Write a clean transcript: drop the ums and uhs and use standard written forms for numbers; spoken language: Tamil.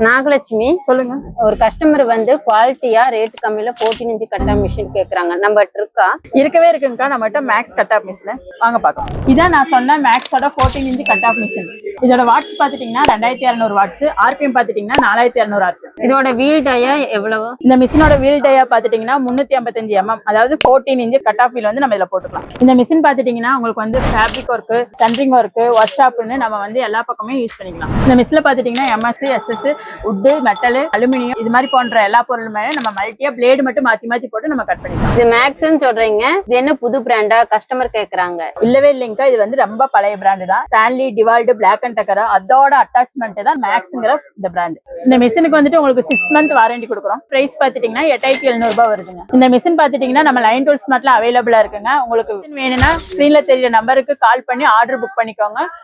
நாகலட்சுமி சொல்லுங்க. ஒரு கஸ்டமர் வந்து குவாலிட்டியா ரேட் கம்மியில 14 இன்ச் கட்டா மிஷின் கேக்குறாங்க. நம்ம இருக்கா? இருக்கவே இருக்குங்கக்கா. நம்மகிட்ட மேக்ஸ் கட் ஆஃப் மிஷின் வாங்க பார்க்கலாம். இதான் நான் சொன்ன மேக்ஸோட 14 இன்ச் கட் ஆஃப் மிஷின். இதோட வாட்ஸ் பாத்துட்டீங்கன்னா 2200 வாட்ஸ், ஆர்பிஎம் பாத்துட்டீங்கன்னா 4200 ஆர்பிஎம். இதோட வீல் டயா எவ்வளவு? இந்த மிஷினோட வீல் டயா பாத்துட்டீங்கன்னா 355 mm, அதாவது 14 இன்ச் கட் ஆஃப் வீல் வந்து நம்ம இதுல போட்டுக்கலாம். இந்த மிஷின் பாத்துட்டீங்கன்னா உங்களுக்கு வந்து fabric work, centring work, work ஷாப்னு நம்ம வந்து எல்லா பக்கமே யூஸ் பண்ணிக்கலாம். இந்த மிஷின்ல பாத்துட்டீங்கன்னா MS, SS, wood, metal, aluminium இது மாதிரி போன்ற எல்லா பொருளுமே நம்ம மல்டியா பிளேடு மட்டும் மாத்தி மாத்தி போட்டு நம்ம கட் பண்ணிக்கலாம். இது மேக்ஸ்ன்னு சொல்றீங்க, இது என்ன புது பிராண்டா? கஸ்டமர் கேக்குறாங்க. இல்லவே இல்லைங்கக்கா, இது வந்து ரொம்ப பழைய பிராண்டு தான். ஸ்டான்லி, டிவால்டு, பிளாக் அண்ட் டக்கர் அதோட அட்டாச்மெண்ட் தான் மேக்ஸ்ங்கிற இந்த பிராண்ட். இந்த மிஷினுக்கு வந்துட்டு உங்களுக்கு 6 மந்த் வாரண்டி கொடுக்குறோம். பிரைஸ் பாத்துட்டீங்கன்னா 8700 ரூபாய் வருதுங்க. இந்த மிஷின் பாத்துட்டீங்கன்னா நம்ம லைன் டூல் ஸ்மார்ட்ல அவைலபிளா இருக்குங்க. உங்களுக்கு வேணும்னா ஸ்கிரீன்ல தெரியற நம்பருக்கு கால் பண்ணி ஆர்டர் புக் பண்ணிக்கோங்க.